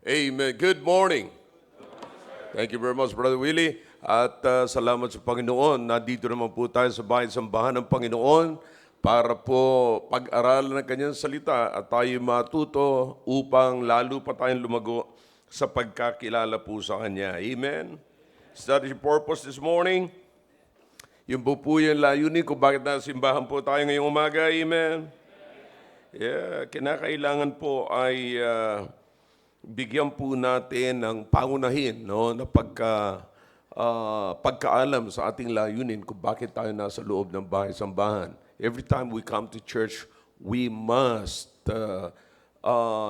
Amen. Good morning. Thank you very much, Brother Willie. At salamat sa Panginoon. Nandito naman po tayo sa bahay-sambahan ng Panginoon para po pag-aralan ng Kanyang salita at tayo matuto upang lalo pa tayong lumago sa pagkakilala po sa Kanya. Amen. Is that your purpose this morning? Yung po yung layunin kung bakit nasimbahan po tayo ngayong umaga. Amen. Yeah, kinakailangan po ay bigyan po natin ng pangunahin, no, na pagkaalam sa ating layunin kung bakit tayo nasa loob ng bahay-sambahan. Every time we come to church, we must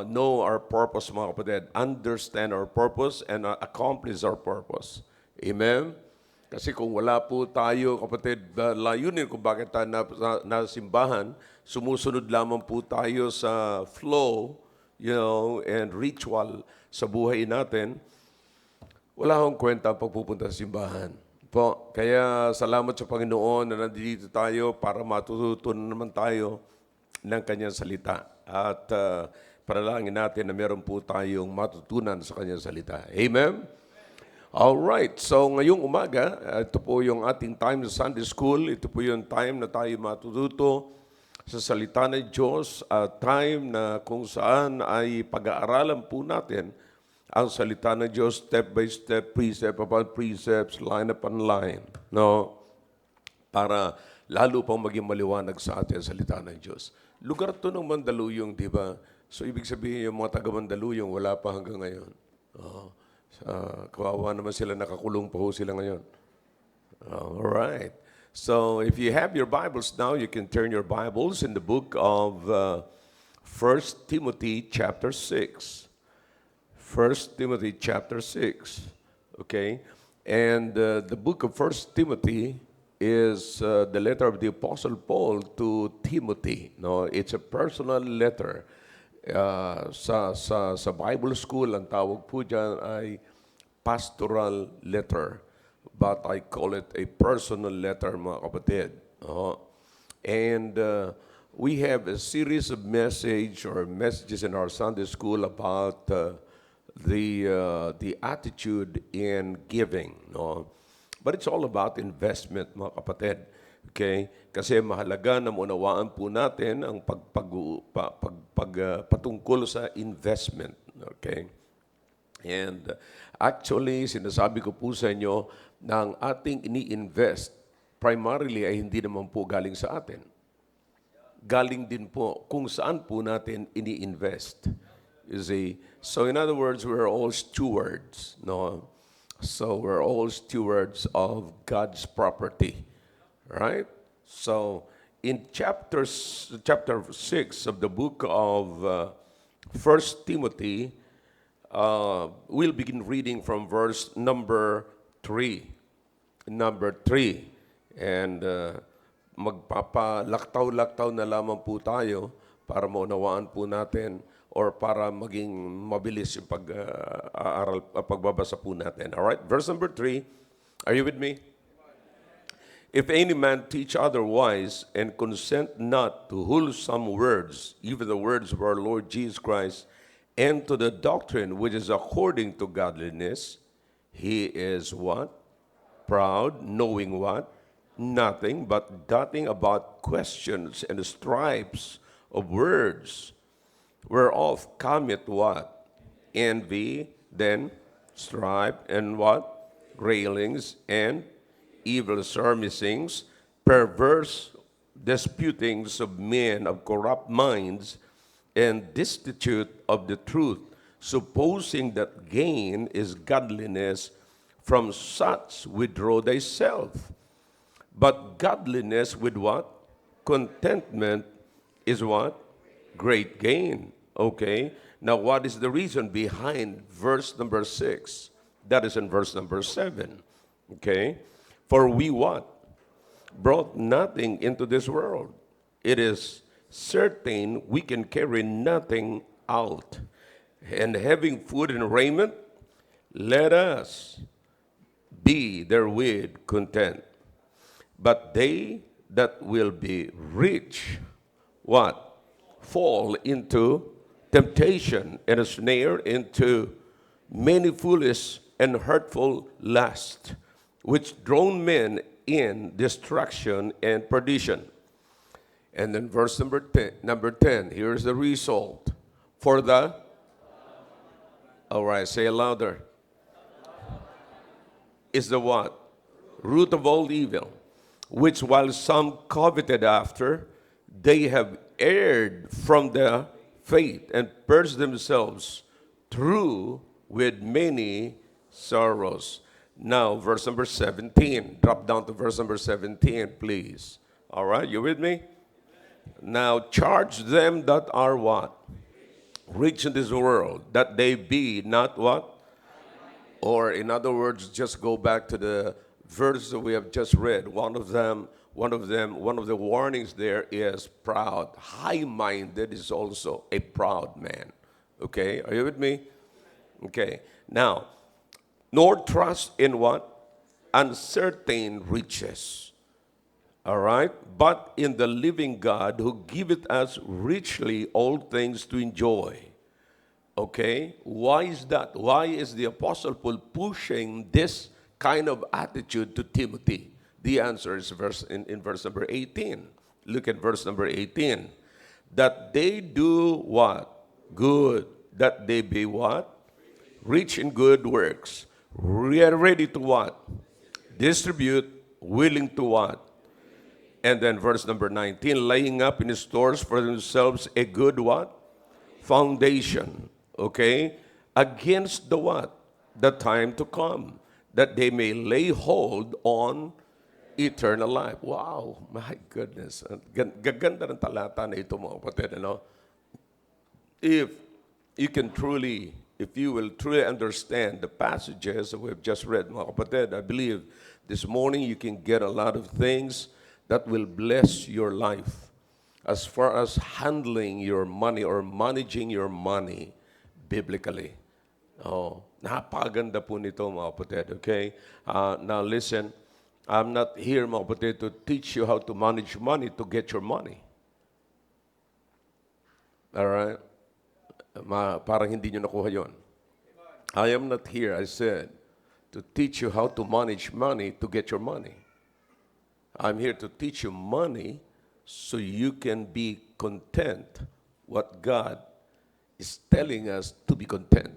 know our purpose, mga kapatid. Understand our purpose and accomplish our purpose. Amen? Kasi kung wala po tayo, kapatid, layunin kung bakit tayo nasimbahan, sumusunod lamang po tayo sa flow, and ritual sa buhay natin, wala akong kwenta ang pagpupunta sa simbahan. Po, kaya salamat sa Panginoon na nandito tayo para matutunan naman tayo ng Kanyang salita. At panalangin natin na meron po tayong matutunan sa Kanyang salita. Amen? Alright, so ngayong umaga, ito po yung ating time sa Sunday School. Ito po yung time na tayo matututo sa salita ng Diyos, time na kung saan ay pag-aaralan po natin ang salita ng Diyos step by step, precept upon precepts, line upon line, no? Para lalo pang maging maliwanag sa atin ang salita ng Diyos. Lugar to ng Mandaluyong, di ba? So ibig sabihin yung mga taga Mandaluyong wala pa hanggang ngayon. Kawawa naman sila, nakakulong pa ho sila ngayon. Alright. So if you have your Bibles now, you can turn your Bibles in the book of 1 Timothy chapter 6. 1 Timothy chapter 6. Okay? And the book of 1 Timothy is the letter of the Apostle Paul to Timothy. No, it's a personal letter. Sa Bible school, ang tawag po dyan ay pastoral letter. But I call it a personal letter, mga kapatid. And we have a series of messages in our Sunday school about the attitude in giving. No? But it's all about investment, mga kapatid. Okay? Kasi mahalaga na maunawaan po natin ang patungkol sa investment. Okay? And actually, sinasabi ko po sa inyo na ang ating ini-invest primarily ay hindi naman po galing sa atin. Galing din po kung saan po natin ini-invest. You see? So in other words, we're all stewards. No? So we're all stewards of God's property. Right? So in chapter 6 of the book of 1 Timothy, we'll begin reading from verse number 3. And magpapalaktaw-laktaw na lamang po tayo para maunawaan po natin or para maging mabilis yung pagbabasa po natin. Alright, verse number 3. Are you with me? If any man teach otherwise and consent not to wholesome words, even the words of our Lord Jesus Christ, and to the doctrine which is according to godliness, he is what? Proud, knowing what? Nothing, but doting about questions and stripes of words, whereof cometh what? Envy, then strife, and what? Railings, and evil surmisings, perverse disputings of men of corrupt minds, and destitute of the truth, supposing that gain is godliness. From such withdraw thyself. But godliness with what? Contentment is what? Great gain. Okay? Now what is the reason behind verse number 6? That is in verse number 7. Okay? For we what? Brought nothing into this world. It is certain we can carry nothing out. And having food and raiment, let us be therewith content. But they that will be rich, what? Fall into temptation and a snare, into many foolish and hurtful lusts, which drown men in destruction and perdition. And then verse number 10, here's the result. For the, all right, say it louder, is the what? Root of all evil, which while some coveted after, they have erred from the faith and purged themselves through with many sorrows. Now, verse number 17. Drop down to verse number 17, please. All right, you with me? Now, charge them that are what? Rich in this world, that they be not what? Or in other words, just go back to the verse that we have just read. One of the warnings there is proud. High-minded is also a proud man. Okay, are you with me? Okay, now, nor trust in what? Uncertain riches. All right, but in the living God who giveth us richly all things to enjoy. Okay, why is that? Why is the Apostle Paul pushing this kind of attitude to Timothy? The answer is in verse number 18. Look at verse number 18. That they do what? Good. That they be what? Rich in good works. Ready to what? Distribute. Willing to what? And then verse number 19. Laying up in stores for themselves a good what? Foundation. Okay? Against the what? The time to come. That they may lay hold on eternal life. Wow, my goodness. Gaganda ng talata na ito, mga kapatid, ano? If you will truly understand the passages that we've just read, mga kapatid, I believe this morning you can get a lot of things that will bless your life as far as handling your money or managing your money biblically. Oh, napakaganda po nito, mga kapatid, okay? Now listen, I'm not here, mga kapatid, to teach you how to manage money to get your money. All right? Parang hindi nyo nakuha yon. I am not here, I said, to teach you how to manage money to get your money. I'm here to teach you money so you can be content what God is telling us to be content.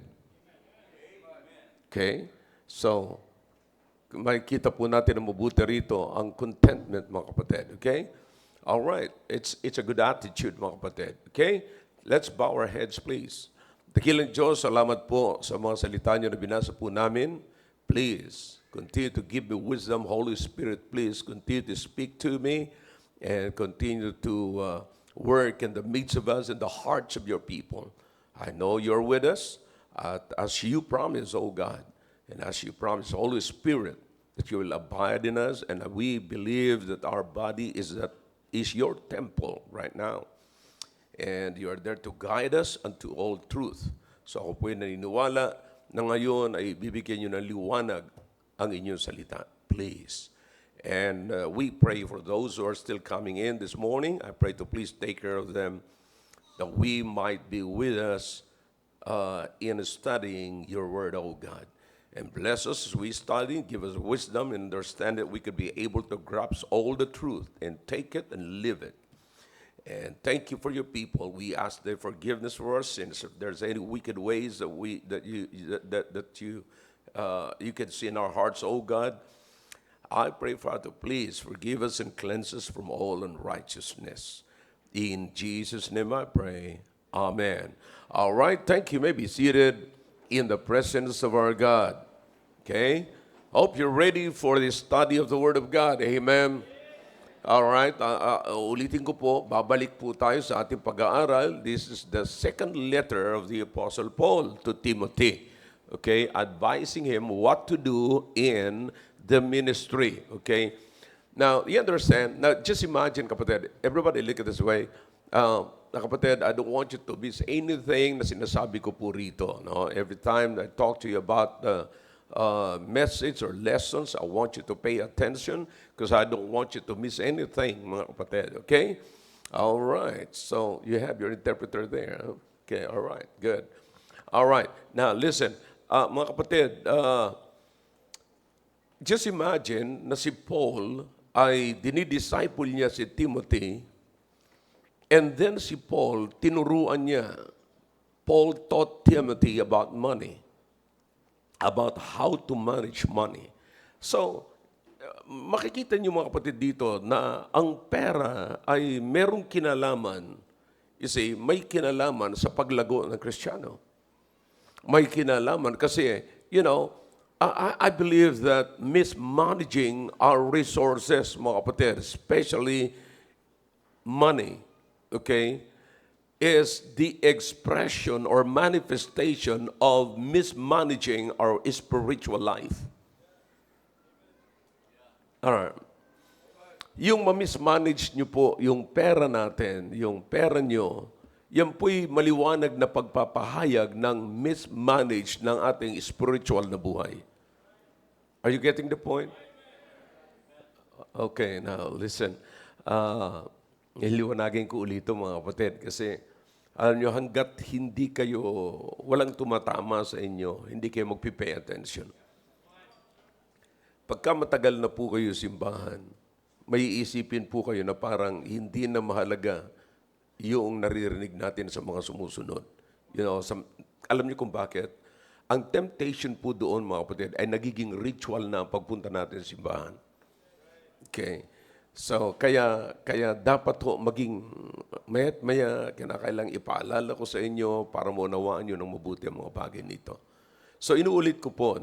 Okay? So, makikita po natin na mabuti rito ang contentment, mga kapatid. Okay? All right. It's a good attitude, mga kapatid. Okay? Let's bow our heads, please. Dakilang Diyos, salamat po sa mga salita niyo na binasa po namin. Please, continue to give me wisdom. Holy Spirit, please continue to speak to me and continue to work in the midst of us, in the hearts of your people. I know you're with us as you promise, oh God, and as you promise, Holy Spirit, that you will abide in us, and we believe that our body is your temple right now. And you are there to guide us unto all truth. So ako po'y naniniwala na ngayon ay bibigyan nyo ng liwanag ang inyong salita. Please. And we pray for those who are still coming in this morning. I pray to please take care of them, that we might be with us in studying your word, oh God. And bless us as we study, give us wisdom and understand that we could be able to grasp all the truth and take it and live it. And thank you for your people. We ask their forgiveness for our sins. If there's any wicked ways that you can see in our hearts, oh God, I pray, Father, please forgive us and cleanse us from all unrighteousness. In Jesus' name I pray. Amen. All right, thank you. You may be seated in the presence of our God. Okay? Hope you're ready for the study of the Word of God. Amen. All right, ulitin ko po, babalik po tayo sa ating pag-aaral. This is the second letter of the Apostle Paul to Timothy. Okay, advising him what to do in the ministry. Okay, now, you understand, now just imagine, kapatid, everybody look at this way. Kapatid, I don't want you to miss anything na sinasabi ko po rito. No? Every time I talk to you about the message or lessons, I want you to pay attention because I don't want you to miss anything, mga kapatid. Okay? All right. So you have your interpreter there. Huh? Okay. All right. Good. All right. Now listen. Mga kapatid, just imagine na si Paul ay dinidisciple niya si Timothy, and then si Paul, tinuruan niya. Paul taught Timothy about money, about how to manage money. So, makikita niyo mga kapatid dito na ang pera ay merong kinalaman, may kinalaman sa paglago ng Kristiyano. May kinalaman kasi, I believe that mismanaging our resources, mga kapatid, especially money, okay, is the expression or manifestation of mismanaging our spiritual life. Alright. Yung ma-mismanage nyo po yung pera natin, yung pera nyo, yan po'y maliwanag na pagpapahayag ng mismanage ng ating spiritual na buhay. Are you getting the point? Okay, now listen. Iliwanagin ko ulit ito mga kapatid kasi alam nyo, hanggat hindi kayo, walang tumatama sa inyo, hindi kayo magpipay attention. Pagka matagal na po kayo simbahan, may iisipin po kayo na parang hindi na mahalaga yung naririnig natin sa mga sumusunod. Alam niyo kung bakit? Ang temptation po doon, mga kapatid, ay nagiging ritual na ang pagpunta natin sa simbahan. Okay. So, kaya dapat ho maging maya't maya, kinakailang ipaalala ko sa inyo para maunawaan nyo ng mabuti ang mga bagay nito. So, inuulit ko po,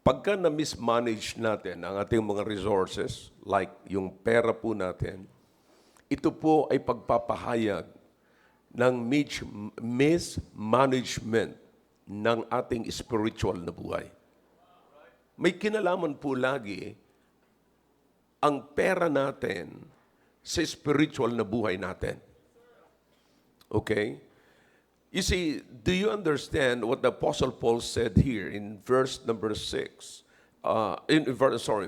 pagka na-mismanage natin ang ating mga resources, like yung pera po natin, ito po ay pagpapahayag ng mismanagement ng ating spiritual na buhay. May kinalaman po lagi ang pera natin sa spiritual na buhay natin. Okay? You see, do you understand what the Apostle Paul said here in verse number 6?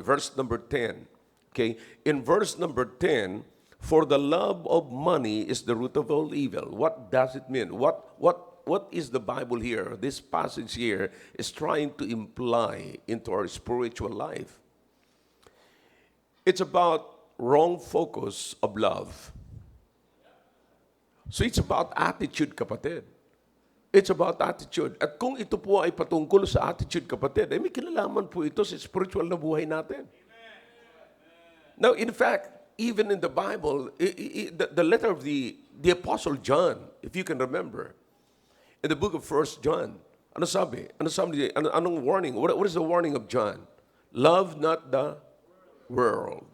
Verse number 10. Okay? In verse number 10, for the love of money is the root of all evil. What does it mean? What is the Bible here? This passage here is trying to imply into our spiritual life. It's about wrong focus of love. So it's about attitude, kapatid. It's about attitude. At kung ito po ay patungkol sa attitude, kapatid, may kinalaman po ito sa spiritual na buhay natin. Now, in fact, even in the Bible, the letter of the Apostle John, if you can remember, in the book of 1 John, ano sabi? Anong warning? What is the warning of John? Love not the world,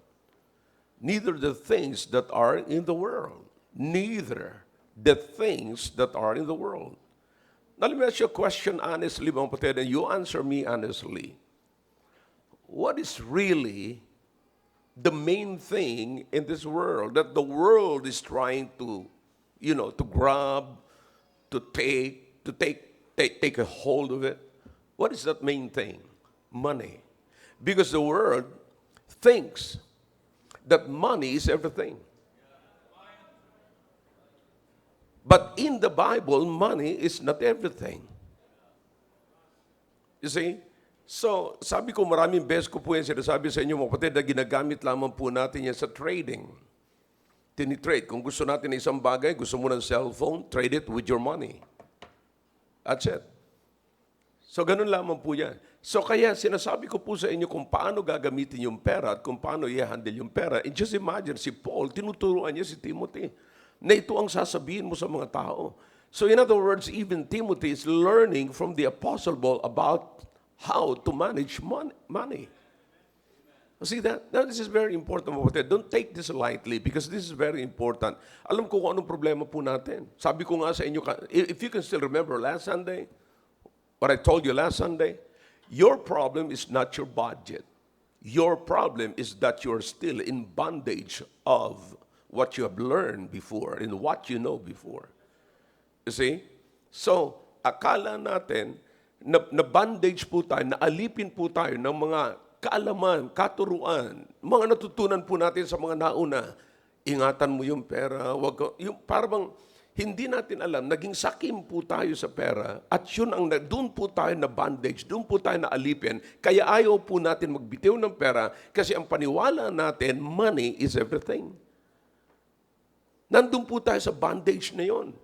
neither the things that are in the world. Neither the things that are in the world. Now, let me ask you a question honestly, mga kapatid, and you answer me honestly. What is really the main thing in this world that the world is trying to, to grab, to take a hold of it? What is that main thing? Money. Because the world thinks that money is everything. But in the Bible, money is not everything. You see? So, sabi ko, maraming beses ko po yan sinasabi sa inyo, mga kapatid, na ginagamit lamang po natin yan sa trading. Tinitrade. Kung gusto natin ng isang bagay, gusto mo ng cellphone, trade it with your money. That's it. So, ganun lamang po yan. So, kaya sinasabi ko po sa inyo kung paano gagamitin yung pera at kung paano i-handle yung pera. And just imagine, si Paul, tinuturuan niya si Timothy na ito ang sasabihin mo sa mga tao. So, in other words, even Timothy is learning from the Apostle Paul about how to manage money. See that? Now, this is very important. Don't take this lightly because this is very important. Alam ko kung anong problema po natin. Sabi ko nga sa inyo, if you can still remember last Sunday, what I told you last Sunday, your problem is not your budget. Your problem is that you're still in bondage of what you have learned before and what you know before. You see? So, akala natin, na bandage po tayo, na alipin po tayo ng mga kaalaman, katuruan, mga natutunan po natin sa mga nauna. Ingatan mo yung pera, wag ka, yung parang hindi natin alam, naging sakim po tayo sa pera at yun doon po tayo na bandage, doon po tayo na alipin. Kaya ayaw po natin magbitiw ng pera kasi ang paniwala natin, money is everything. Nandun po tayo sa bandage na yon.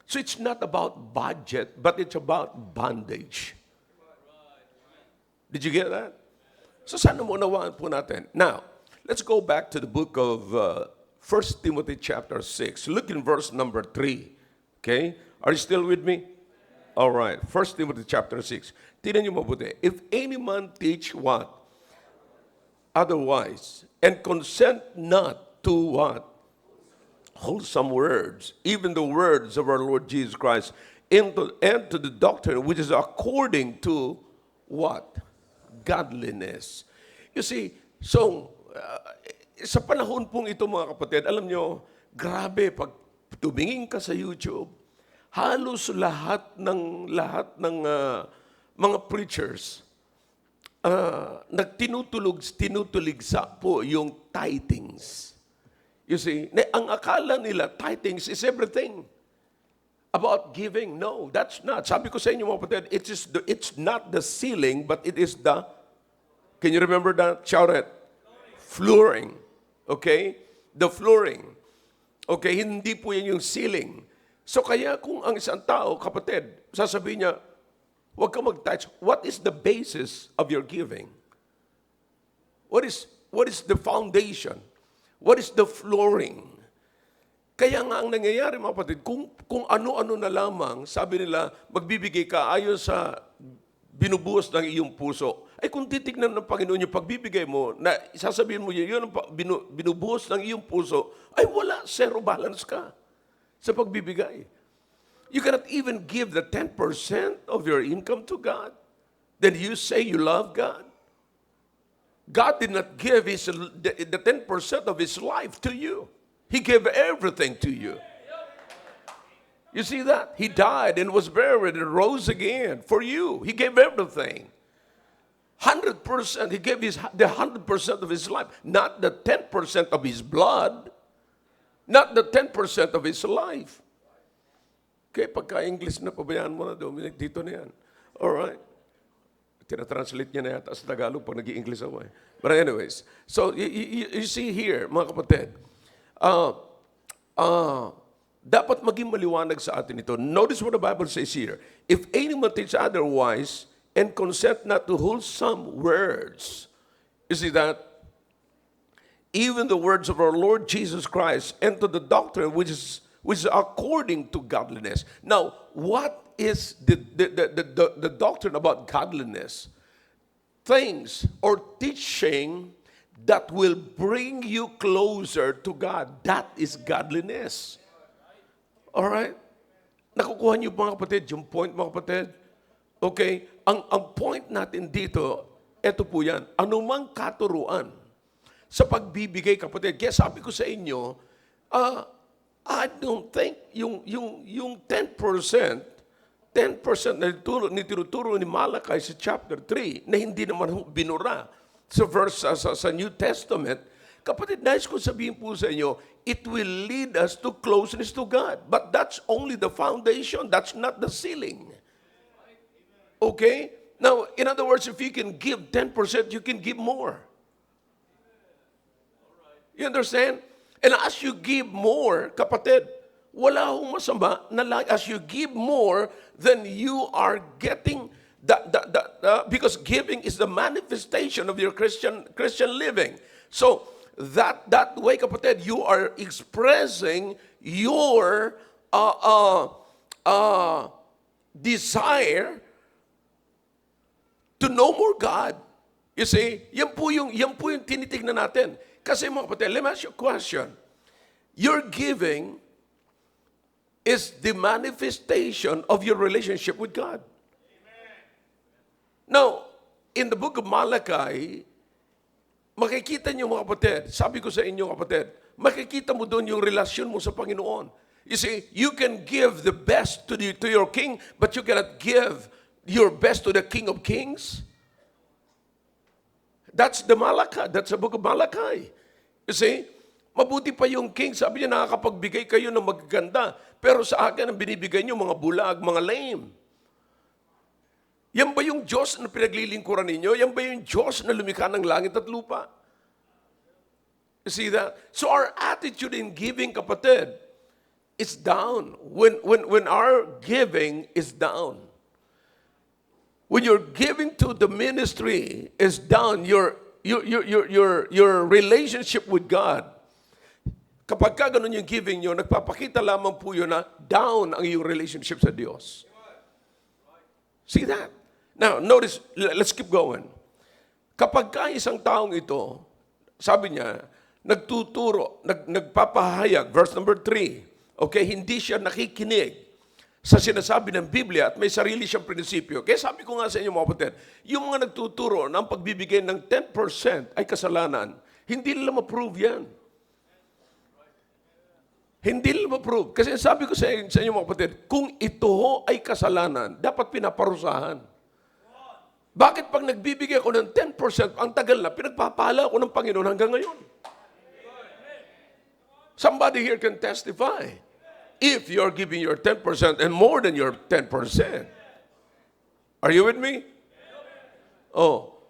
So it's not about budget, but it's about bondage. Did you get that? So sana mo unawaan po natin. Now, let's go back to the book of 1 Timothy chapter 6. Look in verse number 3. Okay? Are you still with me? All right. 1 Timothy chapter 6. Tingnan niyo mabuti. If any man teach what? Otherwise, and consent not to what? Wholesome words, even the words of our Lord Jesus Christ, and to the doctrine which is according to what? Godliness. You see, so, sa panahon pong ito mga kapatid, alam nyo, grabe, pag tumingin ka sa YouTube, halos lahat ng mga preachers, tinutuligsa po yung tithings. You see, ang akala nila, tithings is everything. About giving, no, that's not. Sabi ko sa inyo mga kapatid, it's not the ceiling, but it is the, can you remember that? Shout it. Flooring. Okay? The flooring. Okay, hindi po yan yung ceiling. So kaya kung ang isang tao, kapatid, sasabihin niya, huwag ka mag-touch. What is the basis of your giving? What is the foundation? What is the flooring? Kaya nga ang nangyayari mga kapatid, kung ano-ano na lamang, sabi nila, magbibigay ka ayon sa binubuhos ng iyong puso. Ay kung titignan ng Panginoon yung pagbibigay mo, na sasabihin mo yun ang binubuhos ng iyong puso, ay wala, zero balance ka sa pagbibigay. You cannot even give the 10% of your income to God. Then you say you love God. God did not give the 10% of His life to you. He gave everything to you. You see that? He died and was buried and rose again for you. He gave everything. 100%. He gave the 100% of His life. Not the 10% of His blood. Not the 10% of His life. Okay, pagka-English na, pabayaan mo na, Dominic, dito na yan. Alright. Tinatranslate niya na yata sa Tagalog pag nag-i-English ako eh. But anyways, so you see here, mga kapatid, dapat maging maliwanag sa atin ito. Notice what the Bible says here. If anyone teach otherwise, and consent not to wholesome words, you see that? Even the words of our Lord Jesus Christ, and to the doctrine which is according to godliness. Now, what is the doctrine about godliness? Things or teaching that will bring you closer to God. That is godliness. All right? Nakukuha niyo mga kapatid, yung point mga kapatid? Okay? Ang point natin dito, eto po yan, anumang katuruan sa pagbibigay kapatid. Kaya sabi ko sa inyo, I don't think yung 10% na tinuturo ni Malachi sa chapter 3 na hindi naman binura sa verse sa New Testament, kapatid, nais ko sabihin po sa inyo, it will lead us to closeness to God. But that's only the foundation. That's not the ceiling. Okay? Now, in other words, if you can give 10%, you can give more. You understand? And as you give more, kapatid, wala akong masama na as you give more, then you are getting because giving is the manifestation of your Christian living. So that way, kapatid, you are expressing your desire to know more God. You see, yan po yung tinitignan natin. Kasi mga kapatid, let me ask you a question. Your giving is the manifestation of your relationship with God. Amen. Now, in the book of Malachi, makikita niyo mga kapatid, sabi ko sa inyo kapatid, makikita mo doon yung relasyon mo sa Panginoon. You see, you can give the best to your king, but you cannot give your best to the King of Kings. That's the book of Malachi. You see, Mabuti pa yung king, sabi niya, nakakapagbigay kayo ng magaganda. Pero sa akin, ang binibigay niyo, mga bulag, mga lame. Yan ba yung Diyos na pinaglilingkuran ninyo? Yan ba yung Diyos na lumikha ng langit at lupa? You see that? So our attitude in giving, kapatid, is down. When our giving is down, when your giving to the ministry is down, your relationship with God, kapag ka ganun yung giving nyo, nagpapakita lamang po yun na down ang iyong relationship sa Diyos. See that? Now, notice, let's keep going. Kapag ka isang taong ito, sabi niya, nagtuturo, nagpapahayag, verse number 3, okay, hindi siya nakikinig sa sinasabi ng Biblia at may sarili siyang prinsipyo. Kaya sabi ko nga sa inyo mga kapatid, yung mga nagtuturo ng pagbibigay ng 10% ay kasalanan, hindi nila ma-prove yan. Hindi nila ma-prove. Kasi sabi ko sa inyo mga kapatid, kung ito ay kasalanan, dapat pinaparusahan. Bakit pag nagbibigay ako ng 10%, ang tagal na, pinagpapala ako ng Panginoon hanggang ngayon? Somebody here can testify. If you're giving your 10% and more than your 10%. Are you with me? Oh.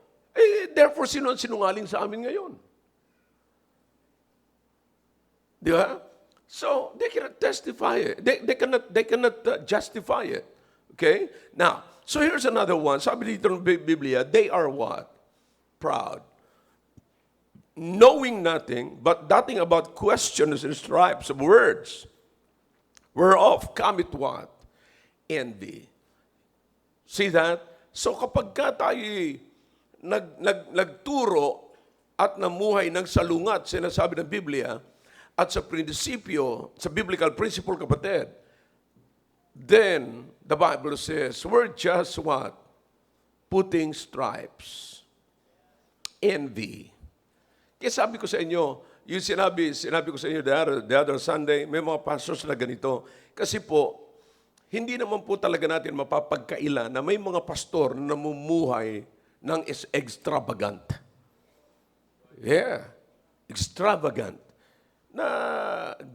Therefore, sino ang sinungaling sa amin ngayon? Di ba? So, they cannot testify it. They cannot justify it. Okay? Now, so here's another one. Sabi dito ng Biblia, they are what? Proud. Knowing nothing, but doubting about questions and stripes of words, whereof cometh what? Envy. See that? So kapag ka tayo nagturo at namuhay ng salungat, sinasabi ng Biblia, at sa prinsipyo, sa biblical principle, kapatid, then the Bible says, we're just what? Putting stripes. Envy. Kaya sabi ko sa inyo, yung sinabi ko sa inyo the other Sunday, may mga pastors na ganito. Kasi po, hindi naman po talaga natin mapapagkaila na may mga pastor na namumuhay ng extravagant. Yeah, extravagant. Na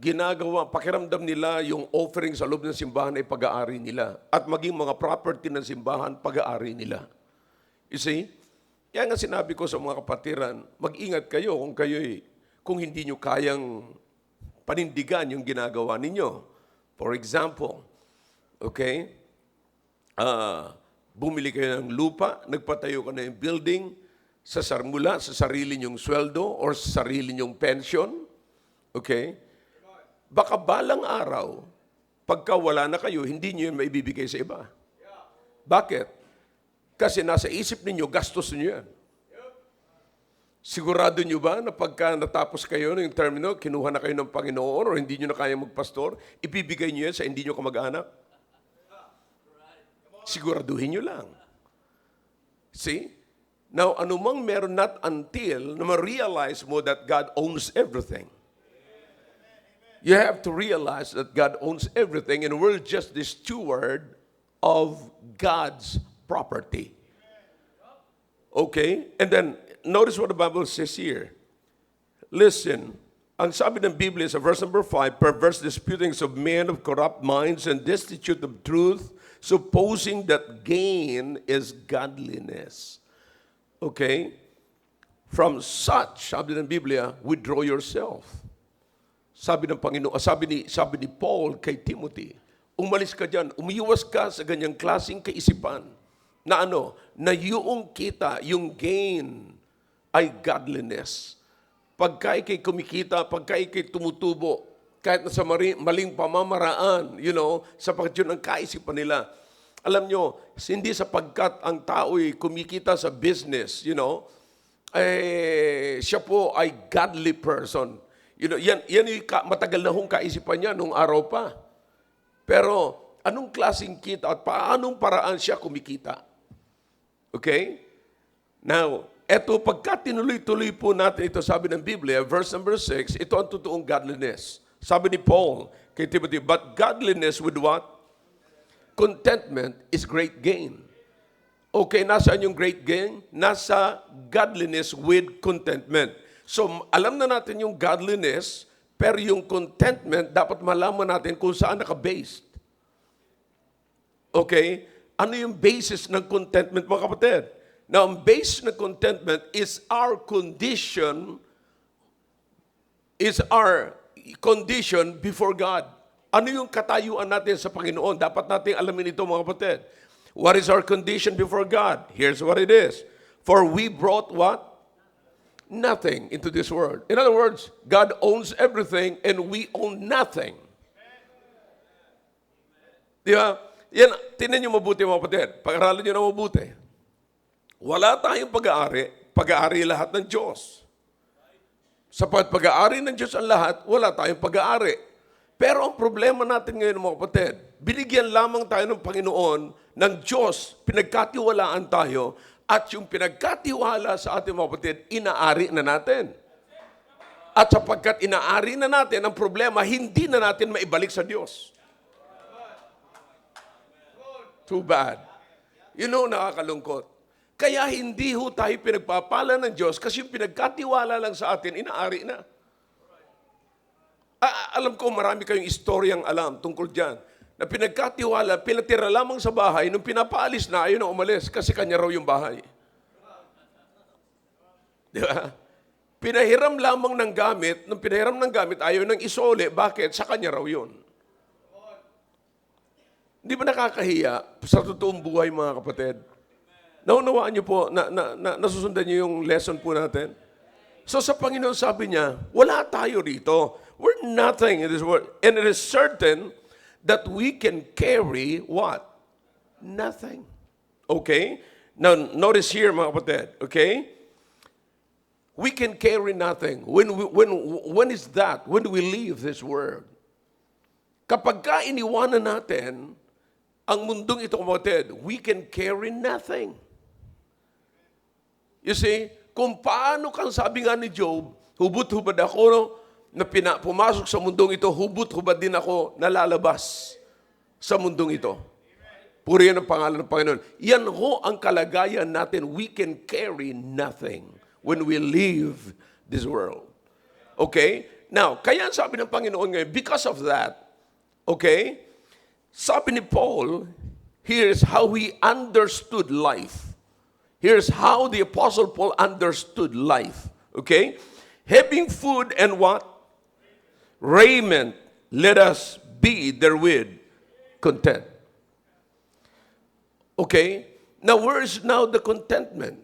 ginagawa, pakiramdam nila yung offering sa loob ng simbahan ay pag-aari nila. At maging mga property ng simbahan, pag-aari nila. You see? Kaya nga sinabi ko sa mga kapatiran, mag-ingat kayo kung hindi nyo kayang panindigan yung ginagawa ninyo. For example, okay, bumili kayo ng lupa, nagpatayo ka na yung building, mula sa sarili nyong sweldo or sa sarili nyong pension, okay? Baka balang araw, pagka wala na kayo, hindi nyo yun maibibigay sa iba. Bakit? Kasi nasa isip ninyo, gastos nyo yan. Sigurado nyo ba na pagka natapos kayo ng termino, kinuha na kayo ng Panginoon o hindi nyo na kaya magpastor, ibibigay nyo yan sa hindi nyo kamag-anak? Siguraduhin nyo lang. See? Now, anumang meron not until na ma-realize mo that God owns everything. You have to realize that God owns everything and we're just the steward of God's property. Okay? And then, notice what the Bible says here. Listen, ang sabi ng Biblia sa verse number 5, perverse disputings of men of corrupt minds and destitute of truth, supposing that gain is godliness. Okay? From such, sabi ng Biblia, withdraw yourself. Sabi ng Panginoon, sabi ni Paul kay Timothy, umalis ka dyan, umiwas ka sa ganyang klaseng kaisipan. Na ano? Na yung kita, yung gain, ay godliness. Pagka ikay kumikita, pagka ikay tumutubo, kahit na sa maling pamamaraan, sapagkat yun ang kaisipan nila. Alam nyo, hindi sapagkat ang tao'y kumikita sa business, siya po ay godly person. Yan yung matagal na hong kaisipan niya nung araw pa. Pero, anong klaseng kita at paanong paraan siya kumikita? Okay? Now, eto, pagka tinuloy-tuloy po natin ito, sabi ng Biblia, verse number 6, ito ang totoong godliness. Sabi ni Paul kay Timothy, but godliness with what? Contentment is great gain. Okay, nasaan yung great gain? Nasa godliness with contentment. So, alam na natin yung godliness, pero yung contentment, dapat malaman natin kung saan naka-based. Okay? Ano yung basis ng contentment, mga kapatid? Now, ang basis ng contentment is our condition before God. Ano yung katayuan natin sa Panginoon? Dapat natin alamin ito, mga kapatid. What is our condition before God? Here's what it is. For we brought what? Nothing into this world. In other words, God owns everything and we own nothing. Di ba? Yan, tinan nyo mabuti, mga kapatid. Pag-aralan nyo na mabuti. Wala tayong pag-aari lahat ng Diyos. Sapat pag-aari ng Diyos ang lahat, wala tayong pag-aari. Pero ang problema natin ngayon, mga kapatid, binigyan lamang tayo ng Panginoon, ng Diyos, pinagkatiwalaan tayo, at yung pinagkatiwala sa ating mga kapatid, inaari na natin. At sapagkat inaari na natin, ang problema, hindi na natin maibalik sa Diyos. Too bad. You know, nakakalungkot. Kaya hindi ho tayo pinagpapala ng Diyos kasi yung pinagkatiwala lang sa atin, inaari na. Alam ko marami kayong istoryang alam tungkol dyan. Na pinagkatiwala, pinatira lamang sa bahay, nung pinapaalis na, ayaw na umalis kasi kanya raw yung bahay. Di ba? Pinahiram lamang ng gamit, nung pinahiram ng gamit, ayaw nang isole. Bakit? Sa kanya raw yun. Di ba nakakahiya sa totoong buhay, mga kapatid? Naunawaan niyo po, nasusundan niyo yung lesson po natin? So sa Panginoon sabi niya, wala tayo rito. We're nothing in this world. And it is certain that we can carry what? Nothing. Okay? Now, notice here, mga kapatid. Okay? We can carry nothing. When is that? When do we leave this world? Kapag ka iniwanan natin ang mundong ito, mga kapatid, we can carry nothing. You see, kung paano kang sabi nga ni Job, hubot-hubad ako na pumasok sa mundong ito, hubot-hubad din ako na lalabas sa mundong ito. Purihin ang pangalan ng Panginoon. Yan ho ang kalagayan natin. We can carry nothing when we leave this world. Okay? Now, kaya sabi ng Panginoon ngayon, because of that, okay, sabi ni Paul, here's how he understood life. Here's how the Apostle Paul understood life. Okay? Having food and what? Raiment, let us be therewith content. Okay? Now, where is now the contentment?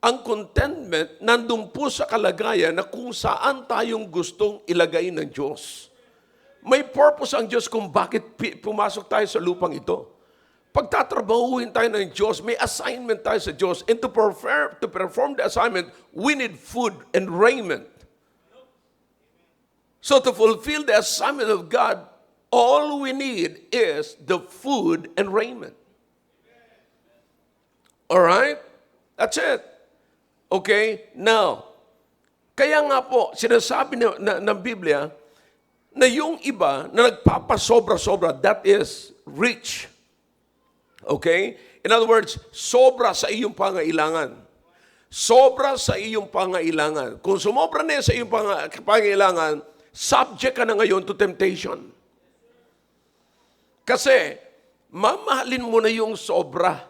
Ang contentment, nandun po sa kalagayan na kung saan tayong gustong ilagay ng Diyos. May purpose ang Diyos kung bakit pumasok tayo sa lupang ito. Pagtatrabahuhin tayo ng Diyos, may assignment tayo sa Diyos. And to perform the assignment, we need food and raiment. So to fulfill the assignment of God, all we need is the food and raiment. All right? That's it. Okay? Now, kaya nga po, sinasabi ng Biblia, na yung iba na nagpapasobra-sobra, that is rich. Okay? In other words, sobra sa iyong pangailangan. Sobra sa iyong pangailangan. Kung sumobra na yan sa iyong pangailangan, subject ka na ngayon to temptation. Kasi, mamahalin mo na yung sobra.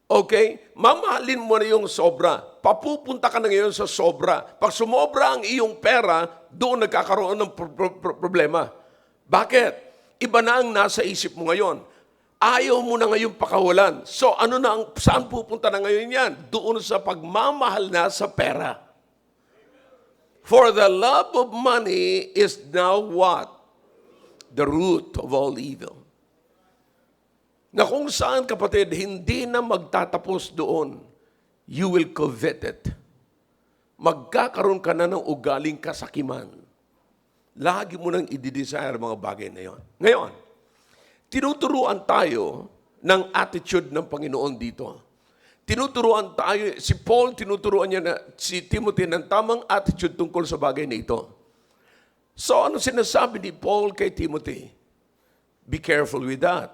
Okay? Mamahalin mo na yung sobra. Papupunta ka na ngayon sa sobra. Pag sumobra ang iyong pera, doon nagkakaroon ng problema. Bakit? Iba na ang nasa isip mo ngayon. Ayaw mo na ngayon pakawalan. So saan pupunta na ngayon yan? Doon sa pagmamahal na sa pera. For the love of money is now what? The root of all evil. Na kung saan, kapatid, hindi na magtatapos doon, you will covet it. Magkakaroon ka na ng ugaling kasakiman. Lagi mo nang i-desire mga bagay na yon. Ngayon, tinuturuan tayo ng attitude ng Panginoon dito. Tinuturuan tayo, si Paul, tinuturuan niya si Timothy ng tamang attitude tungkol sa bagay na ito. So, ano sinasabi ni Paul kay Timothy? Be careful with that.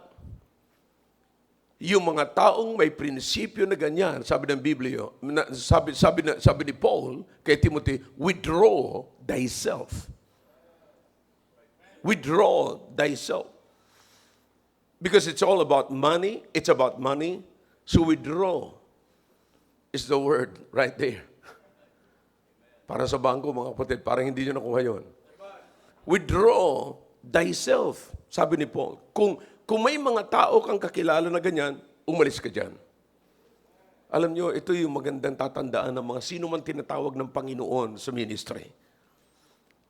yung mga taong may prinsipyo na ganyan, sabi ng Biblia, sabi ni Paul kay Timothy, withdraw thyself. Withdraw thyself. Because it's all about money. It's about money. So withdraw is the word right there. Para sa bangko, mga kapatid, parang hindi nyo nakuha yun. Withdraw thyself, sabi ni Paul. Kung may mga tao kang kakilala na ganyan, umalis ka dyan. Alam nyo, ito yung magandang tatandaan ng mga sino man tinatawag ng Panginoon sa ministry.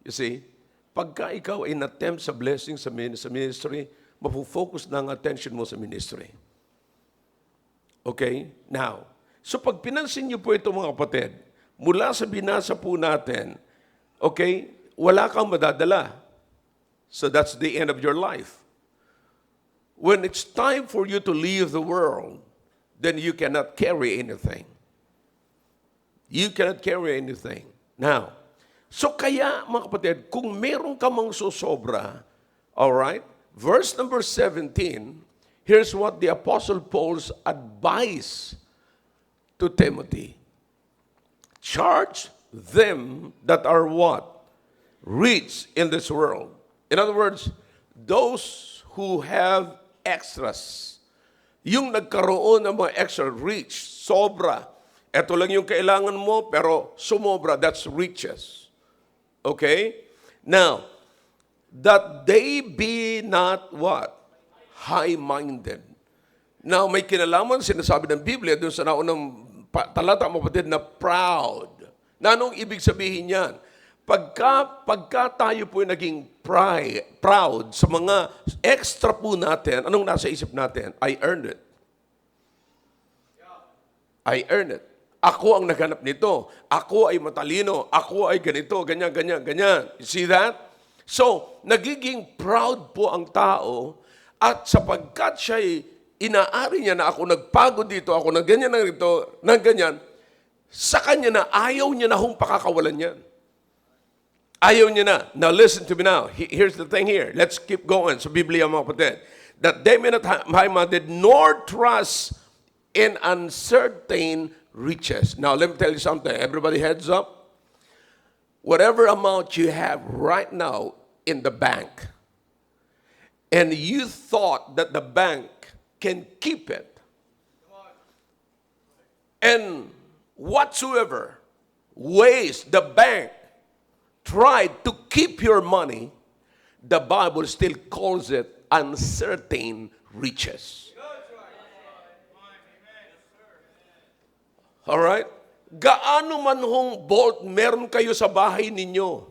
You see, pagka ikaw ay na-tempt sa blessing sa ministry, mapufocus na ang attention mo sa ministry. Okay? Now, so pag pinansin niyo po ito mga kapatid, mula sa binasa po natin, okay, wala kang madadala. So that's the end of your life. When it's time for you to leave the world, then you cannot carry anything. You cannot carry anything. Now, so kaya mga kapatid, kung meron ka mang susobra, alright, verse number 17, here's what the Apostle Paul's advice to Timothy. Charge them that are what? Rich in this world. In other words, those who have extras. Yung nagkaroon ng mga extra, rich, sobra. Ito lang yung kailangan mo, pero sumobra, that's riches. Okay? Now, that they be not what? High-minded. Now, may kinalaman, sinasabi ng Biblia, doon sa naunang talata, mapatid, na proud. Na anong ibig sabihin yan? Pagka tayo po naging proud sa mga extra po natin, anong nasa isip natin? I earned it. I earned it. Ako ang naghanap nito. Ako ay matalino. Ako ay ganito, ganyan, ganyan, ganyan. You see that? So, nagiging proud po ang tao at sapagkat siya'y inaari niya na ako nagpagod dito, ako na ganyan na rito, na ganyan, sa kanya na ayaw niya na hong pakakawalan yan. Ayaw niya na. Now listen to me now. Here's the thing here. Let's keep going. Sa Biblia mga kapatid. That they may not high-minded nor trust in uncertain riches. Now let me tell you something. Everybody heads up. Whatever amount you have right now in the bank, and you thought that the bank can keep it, and whatsoever ways the bank tried to keep your money, the Bible still calls it uncertain riches. All right? Gaano man hong vault meron kayo sa bahay ninyo,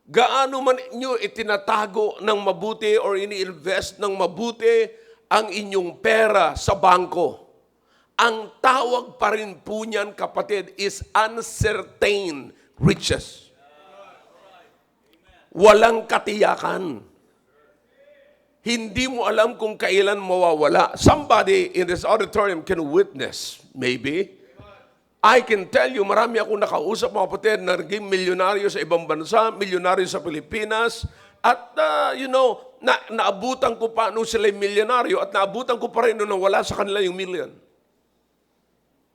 gaano man inyo itinatago ng mabuti or ini-invest ng mabuti ang inyong pera sa bangko, ang tawag pa rin po niyan, kapatid, is uncertain riches. Walang katiyakan. Hindi mo alam kung kailan mawawala. Somebody in this auditorium can witness, maybe. I can tell you, marami akong nakausap mga kapatid na naging milyonaryo sa ibang bansa, milyonaryo sa Pilipinas, at naabutan ko pa nung sila'y milyonaryo at naabutan ko pa rin nung wala sa kanila yung million.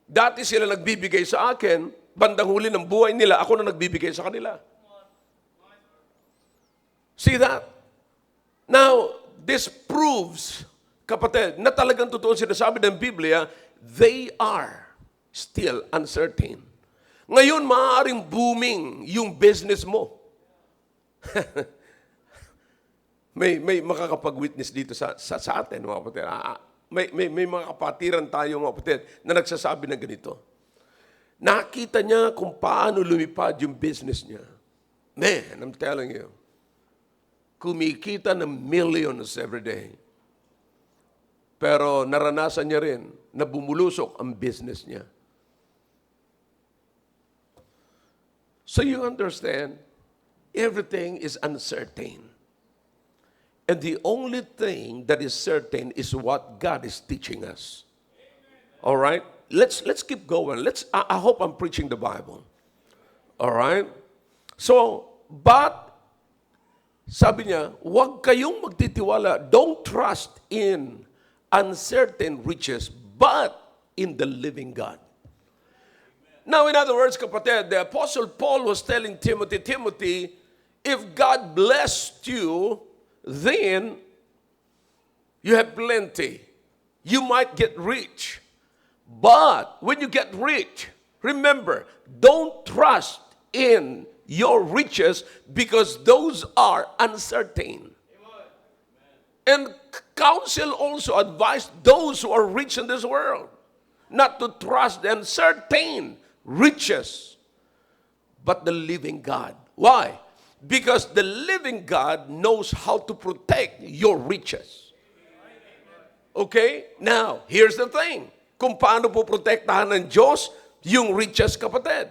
Dati sila nagbibigay sa akin, bandang huli ng buhay nila, ako na nagbibigay sa kanila. See that? Now, this proves, kapatid, na talagang totoo sinasabi ng Biblia, they are still uncertain. Ngayon, maaaring booming yung business mo. may makakapag-witness dito sa atin, mga kapatid. May mga kapatiran tayo, mga kapatid, na nagsasabi ng ganito. Nakita niya kung paano lumipad yung business niya. Man, I'm telling you, kumikita ng millions every day. Pero naranasan niya rin na bumulusok ang business niya. So you understand, everything is uncertain. And the only thing that is certain is what God is teaching us. All right? Let's keep going. I hope I'm preaching the Bible. All right? So, but sabi niya, huwag kayong magtitiwala. Don't trust in uncertain riches, but in the living God. Now, in other words, kapatid, the Apostle Paul was telling Timothy, Timothy, if God blessed you, then you have plenty. You might get rich. But when you get rich, remember, don't trust in your riches because those are uncertain. And counsel also advised those who are rich in this world not to trust the uncertain riches, but the living God. Why? Because the living God knows how to protect your riches. Okay? Now, here's the thing. Kung paano po protektahan ng Diyos yung riches, kapatid.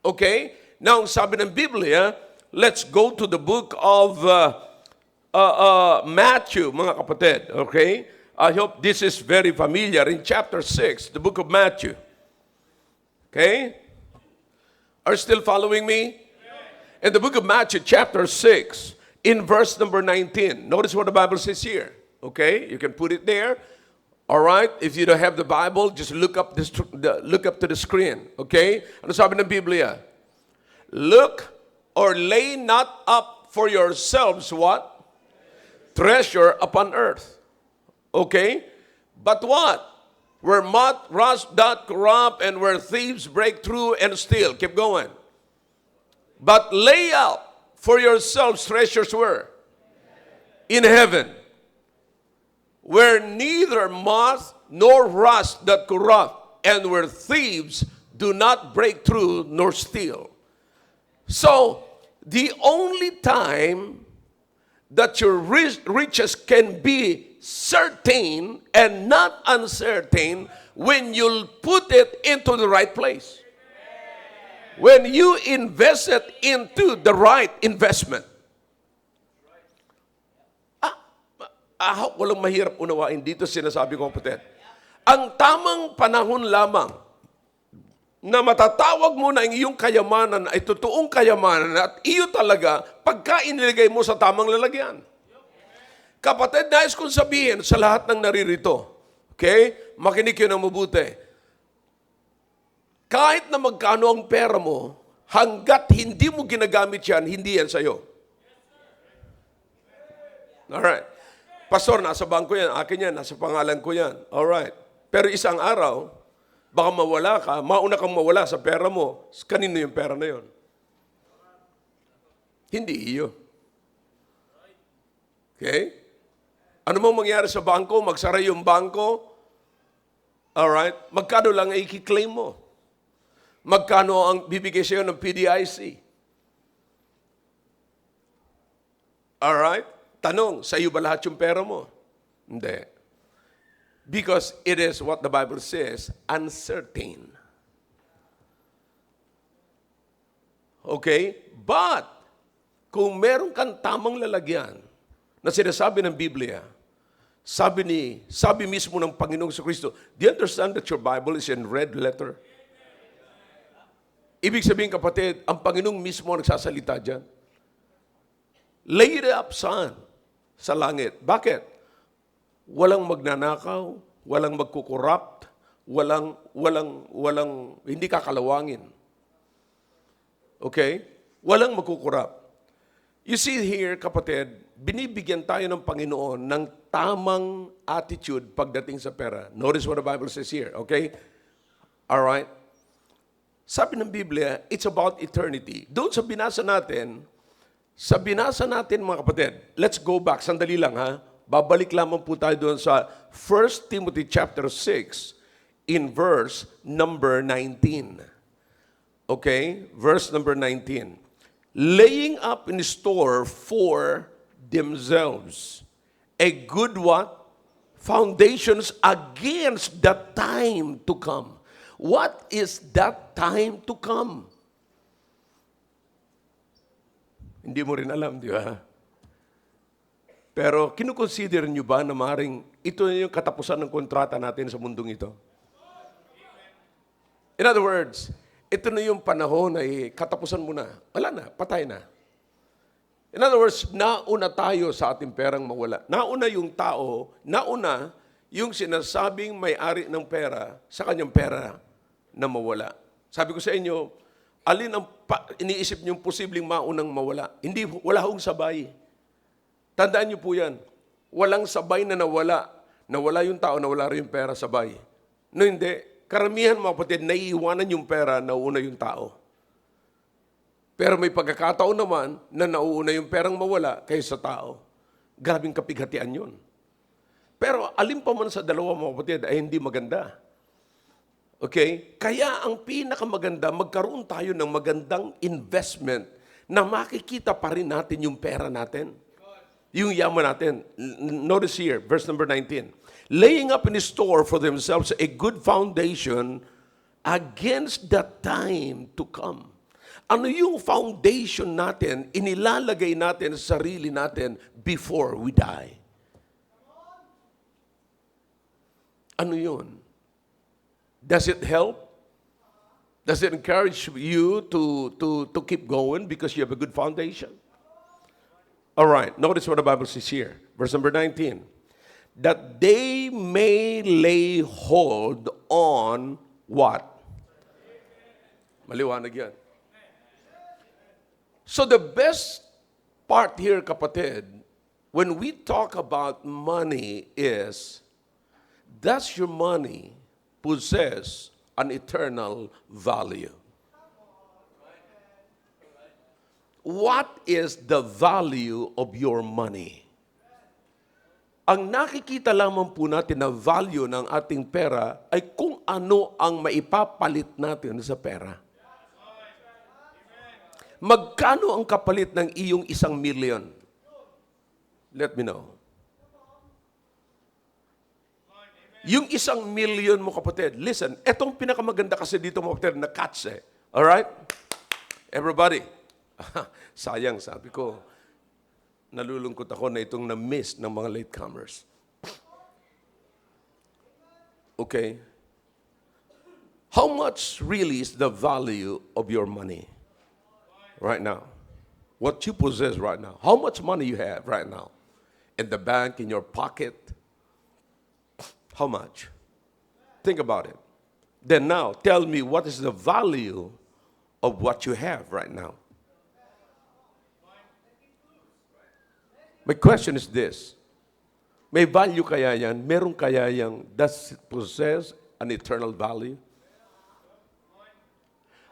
Okay? Now, sabi ng Biblia, let's go to the book of Matthew, mga kapatid. Okay? I hope this is very familiar. In chapter 6, the book of Matthew. Okay? Are you still following me? In the book of Matthew, chapter 6, in verse number 19. Notice what the Bible says here. Okay? You can put it there. All right? If you don't have the Bible, just look up to the screen. Okay? Ano sabi ng Biblia? Look or lay not up for yourselves what? Treasure upon earth. Okay? But what? Where moth, rust, doth corrupt, and where thieves break through and steal. Keep going. But lay up for yourselves treasures where? In heaven. Where neither moth nor rust doth corrupt, and where thieves do not break through nor steal. So, the only time that your riches can be certain and not uncertain when you put it into the right place. When you invest it into the right investment. Walang mahirap unawain dito sinasabi ko, kapatid. Ang tamang panahon lamang na matatawag mo na ang iyong kayamanan ay totoong kayamanan at iyo talaga pagka inilagay mo sa tamang lalagyan. Kapatid, nais kong sabihin sa lahat ng naririto, okay? Makinig kayo ng mabuti. Kahit na magkano ang pera mo, hanggat hindi mo ginagamit yan, hindi yan sa'yo. Alright. Pastor, nasa bangko yan, akin yan, nasa pangalan ko yan. Alright. Pero isang araw, baka mawala ka, mauna kang mawala sa pera mo, kanino yung pera na yon? Hindi iyo. Okay? Ano mong mangyari sa bangko? Magsara yung bangko. Alright? Magkano lang ay i-claim mo? Magkano ang bibigay sa'yo ng PDIC? Alright? Tanong, sa iyo ba lahat yung pera mo? Hindi. Because it is what the Bible says, uncertain. Okay? But, kung meron kang tamang lalagyan na sinasabi ng Biblia, sabi mismo ng Panginoong Kristo, do you understand that your Bible is in red letter? Ibig sabihin, kapatid, ang Panginoong mismo ang nagsasalita dyan. Lay it up, saan? Sa langit. Bakit? Walang magnanakaw, walang magkukorrupt, hindi kakalawangin. Okay? Walang magkukorrupt. You see here, kapatid, binibigyan tayo ng Panginoon ng tamang attitude pagdating sa pera. Notice what the Bible says here, okay? All right? Sabi ng Biblia, it's about eternity. Doon sa binasa natin, mga kapatid, let's go back, sandali lang ha. Babalik lamang po tayo doon sa 1 Timothy chapter 6 in verse number 19. Okay? Verse number 19. Laying up in store for themselves a good what? Foundations against the time to come. What is that time to come? Hindi mo rin alam, di ba? Pero kinukonsider nyo ba na maaaring ito na yung katapusan ng kontrata natin sa mundong ito? In other words, ito na yung panahon na katapusan mo na. Wala na, patay na. In other words, nauna tayo sa ating perang mawala. Nauna yung tao, nauna yung sinasabing may-ari ng pera sa kanyang pera na mawala. Sabi ko sa inyo, alin ang iniisip niyong posibleng maunang mawala? Hindi, wala hong sabay. Tandaan niyo po yan. Walang sabay na nawala. Nawala yung tao, nawala rin yung pera sabay. No, hindi. Karamihan mga kapatid, naiiwanan yung pera, nauuna yung tao. Pero may pagkakataon naman na nauuna yung perang mawala kaysa tao. Grabing kapighatian yun. Pero alin pa man sa dalawa mga kapatid ay hindi maganda. Okay? Kaya ang pinakamaganda, magkaroon tayo ng magandang investment na makikita pa rin natin yung pera natin. Yung yaman natin. Notice here, verse number 19. Laying up in store for themselves a good foundation against the time to come. Ano yung foundation natin, inilalagay natin sa sarili natin before we die? Ano yun? Does it help? Does it encourage you to keep going because you have a good foundation? All right, notice what the Bible says here. Verse number 19. That they may lay hold on what? Maliwanag yan. So the best part here, kapatid, when we talk about money is, does your money possess an eternal value? What is the value of your money? Ang nakikita lamang po natin na value ng ating pera ay kung ano ang maipapalit natin sa pera. Magkano ang kapalit ng iyong 1,000,000? Let me know. Yung 1,000,000 mo, kapatid, listen, etong pinakamaganda kasi dito mo, kapatid, na catch eh. Alright? Everybody. Sayang, sabi ko, nalulungkot ako na itong na-miss ng mga latecomers. Okay? How much really is the value of your money right now? What you possess right now. How much money you have right now? In the bank, in your pocket? How much? Think about it. Then now, tell me what is the value of what you have right now. My question is this. May value kaya yan? Meron kaya yang does it possess an eternal value?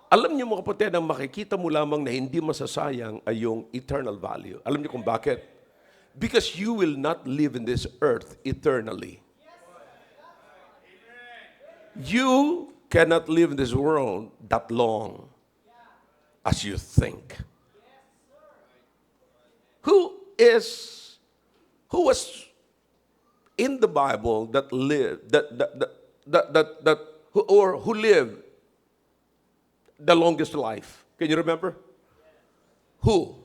Alam niyo mga kapatid, ang makikita mo lamang na hindi masasayang ay yung eternal value. Alam niyo kung bakit? Because you will not live in this earth eternally. You cannot live in this world that long as you think. Who was in the Bible that lived who lived the longest life? Can you remember? Who?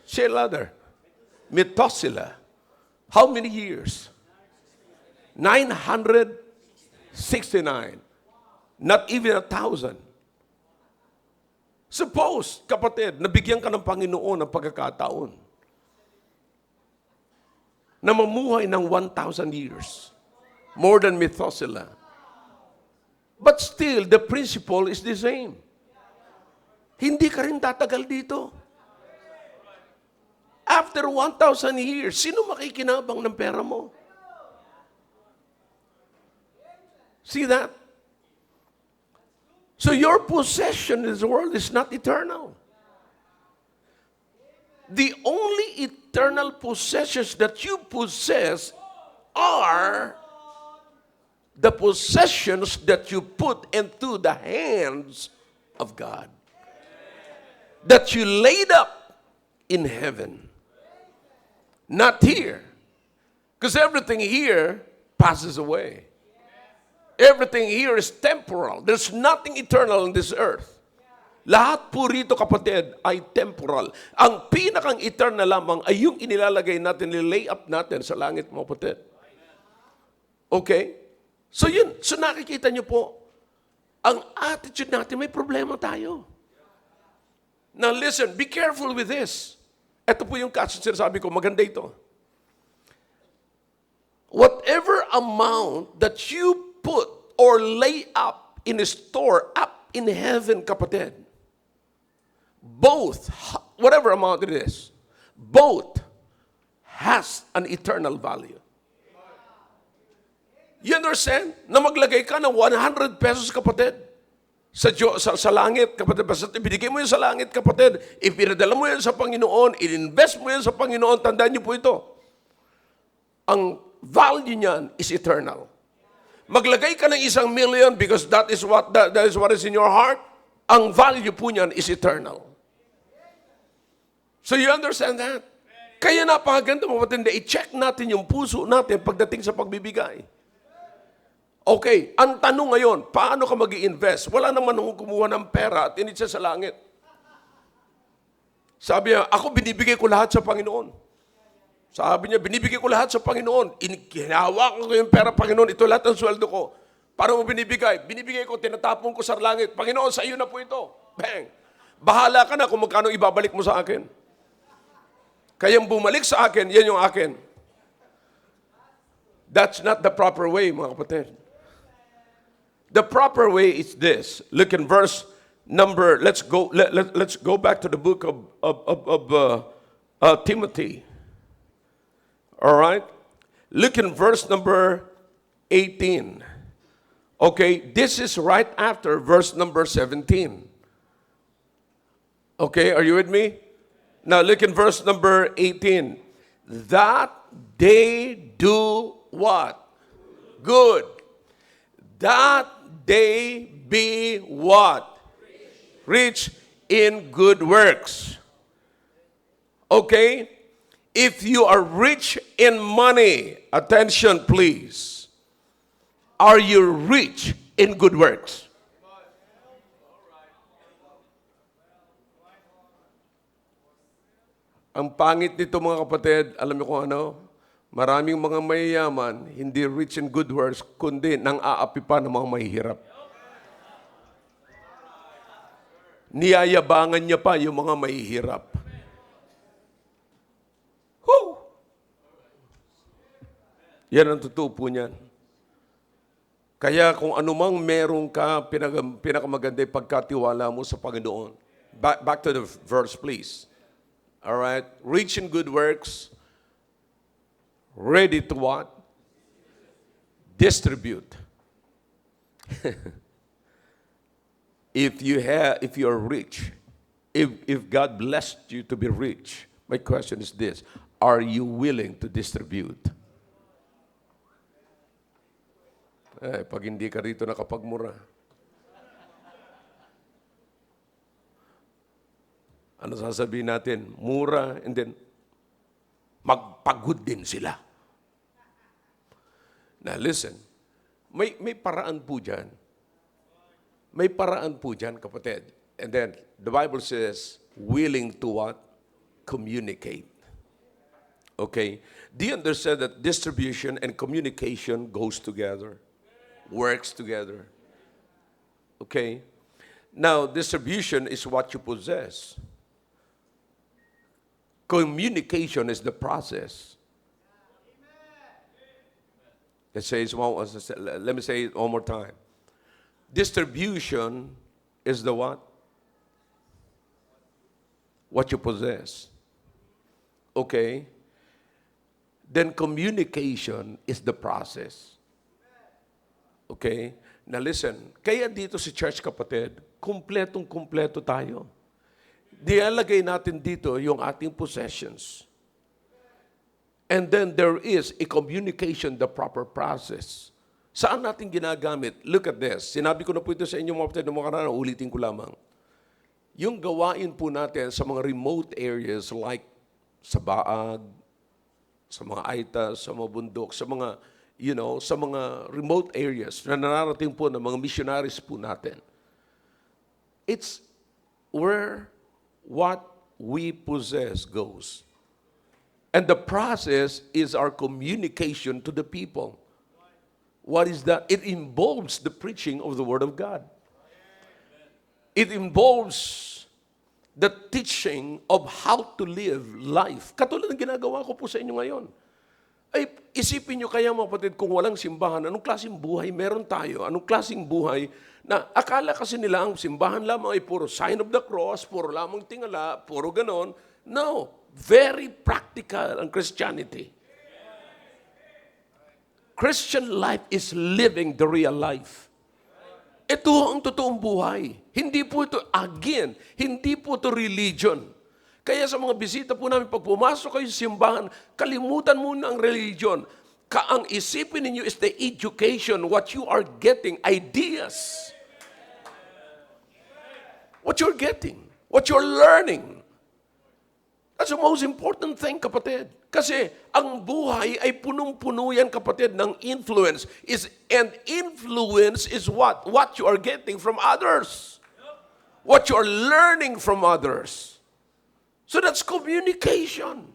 Say louder. Methuselah. How many years? 969. Not even 1,000. Suppose, kapatid, nabigyan ka ng Panginoon ng pagkakataon na mamuhay ng 1,000 years. More than Methuselah. But still, the principle is the same. Hindi ka rin tatagal dito. After 1,000 years, sino makikinabang ng pera mo? See that? So your possession in this world is not eternal. The only eternal possessions that you possess are the possessions that you put into the hands of God. That you laid up in heaven. Not here. Because everything here passes away. Everything here is temporal. There's nothing eternal on this earth. Lahat po rito, kapatid, ay temporal. Ang pinakang eternal lamang ay yung inilalagay natin, nilay up natin sa langit, mga kapatid. Okay? So yun. So nakikita niyo po, ang attitude natin, may problema tayo. Now listen, be careful with this. Ito po yung catch, sinasabi ko, maganda ito. whatever amount that you put or lay up in a store up in heaven, kapatid, both, whatever amount it is, both has an eternal value. You understand? Na maglagay ka ng 100 pesos, kapatid, sa langit, kapatid. Basta ibinigay mo yan sa langit, kapatid. Ipinadala mo yan sa Panginoon. In-invest mo yan sa Panginoon. Tandaan niyo po ito. Ang value niyan is eternal. Maglagay ka ng 1,000,000 because that is what is in your heart. Ang value po niyan is eternal. So you understand that? Kaya napakaganda, kapatid, i-check natin yung puso natin pagdating sa pagbibigay. Okay, ang tanong ngayon, paano ka mag-i-invest? Wala naman nung kumuha ng pera at init siya sa langit. Sabi niya, ako binibigay ko lahat sa Panginoon. Sabi niya, binibigay ko lahat sa Panginoon. Hinahawakan ko yung pera, Panginoon. Ito lahat ang sweldo ko. Paano mo binibigay? Binibigay ko, tinatapon ko sa langit. Panginoon, sa iyo na po ito. Bang! Bahala ka na kung magkano ibabalik mo sa akin. Kayang bumalik sa akin, yan yung akin. That's not the proper way, mga kapatid. The proper way is this. Look in verse number. Let's go back to the book of Timothy. All right. Look in verse number 18. Okay, this is right after verse number 17. Okay, are you with me? Now look in verse number 18. That they do what? Good. That they be what? Rich in good works. Okay? If you are rich in money, attention please. Are you rich in good works? Ang pangit nito, mga kapatid, alam niyo kung ano? Maraming mga mayayaman, hindi rich in good works, kundi nang aapi pa ng mga mahihirap. Niyayabangan niya pa yung mga mahihirap. Woo! Yan ang totoo po niyan. Kaya kung anumang meron ka, pinakamaganda yung pagkatiwala mo sa Panginoon. Back to the verse, please. All right? Rich in good works, ready to what? Distribute. If you are rich, if God blessed you to be rich, my question is this: are you willing to distribute? Pag hindi ka rito nakapagmura, ano sasabihin natin? Mura, and then magpagod din sila. Now listen, may paraan po dyan. May paraan po dyan, kapatid. And then, the Bible says, willing to what? Communicate. Okay? Do you understand that distribution and communication goes together? Works together? Okay? Now, distribution is what you possess. Communication is the process. Let me say it one more time. Distribution is the what? What you possess. Okay? Then communication is the process. Okay? Now listen, kaya dito si church, kapatid, kumpletong-kumpleto tayo. Dialagay natin dito yung ating possessions. And then there is a communication, the proper process. Saan natin ginagamit? Look at this. Sinabi ko na po ito sa inyo mga kapatid, mga karana, ulitin ko lamang. Yung gawain po natin sa mga remote areas like sa Baag, sa mga Aitas, sa mga bundok, sa mga, sa mga remote areas na nararating po ng mga missionaries po natin. It's where what we possess goes. And the process is our communication to the people. What is that? It involves the preaching of the Word of God. It involves the teaching of how to live life. Katulad ng ginagawa ko po sa inyo ngayon. Ay, isipin nyo kaya mga kapatid, kung walang simbahan, anong klaseng buhay meron tayo? Anong klaseng buhay na akala kasi nila ang simbahan lamang ay puro sign of the cross, puro lamang tingala, puro ganon. No, very practical ang Christianity. Christian life is living the real life. Ito ang totoong buhay. Hindi po ito, again, hindi po ito religion. Kaya sa mga bisita po namin, pag pumasok kayo sa simbahan, kalimutan muna ang religion. Ang isipin ninyo is the education, what you are getting, ideas. What you're getting, what you're learning. That's the most important thing, kapatid. Kasi ang buhay ay punong-puno yan, kapatid, ng influence. And influence is what? What you are getting from others. What you are learning from others. So that's communication.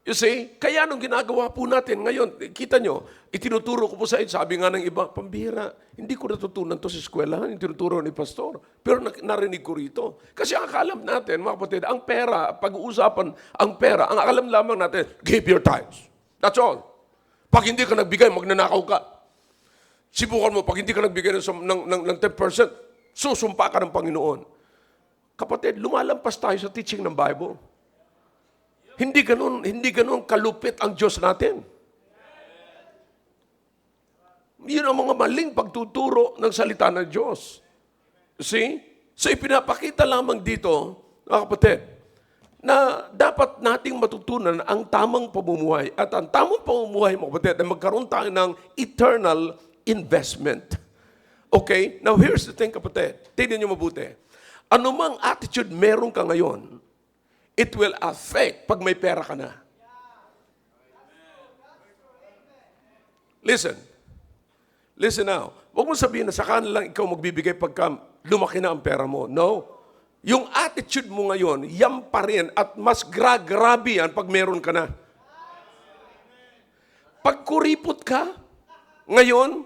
You see? Kaya nung ginagawa po natin ngayon, kita nyo, itinuturo ko po sa inyo, sabi nga ng iba, pambihira, hindi ko natutunan to sa eskwelahan, yung tinuturo ni pastor. Pero narinig ko rito. Kasi ang akalam natin, mga kapatid, ang pera, pag-uusapan ang pera, ang akalam lamang natin, give your tithes. That's all. Pag hindi ka nagbigay, magnanakaw ka. Sibukan mo, pag hindi ka nagbigay ng 10%, susumpa ka ng Panginoon. Kapatid, lumalampas tayo sa teaching ng Bible. Hindi ganun kalupit ang Diyos natin. Yun ang mga maling pagtuturo ng salita ng Diyos. See? So ipinapakita lamang dito, mga kapatid, na dapat nating matutunan ang tamang pamumuhay. At ang tamang pamumuhay, mga kapatid, ay magkaroon tayo ng eternal investment. Okay? Now here's the thing, kapatid. Tignan niyo mabuti. Anumang attitude meron ka ngayon, it will affect pag may pera ka na. Listen. Listen now. Huwag mo sabihin na sa kanila lang ikaw magbibigay pagka lumaki na ang pera mo. No. Yung attitude mo ngayon, yan pa rin at mas grabe yan pag meron ka na. Pag kuripot ka, ngayon,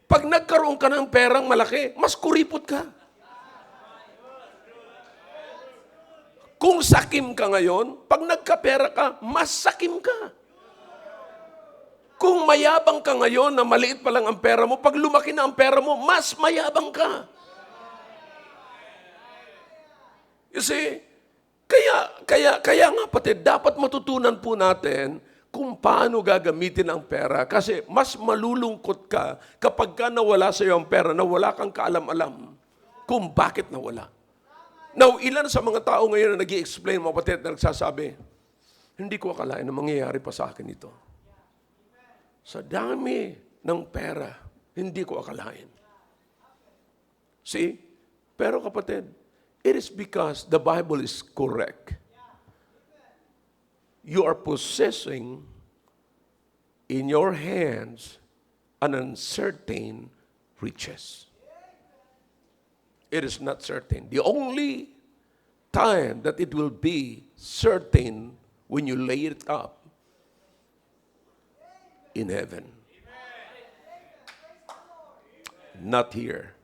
pag nagkaroon ka ng perang malaki, mas kuripot ka. Kung sakim ka ngayon, pag nagkapera ka, mas sakim ka. Kung mayabang ka ngayon na maliit pa lang ang pera mo, pag lumaki na ang pera mo, mas mayabang ka. You see? Kaya nga patid, dapat matutunan po natin kung paano gagamitin ang pera. Kasi mas malulungkot ka kapag ka nawala sa iyo ang pera na wala kang kaalam-alam kung bakit nawala. Now, ilan sa mga tao ngayon na nag-i-explain, mga kapatid, na nagsasabi, hindi ko akalain na mangyayari pa sa akin ito. Sa dami ng pera, hindi ko akalain. See? Pero kapatid, it is because the Bible is correct. You are possessing in your hands an uncertain riches. It is not certain. The only time that it will be certain when you lay it up in heaven. Not here.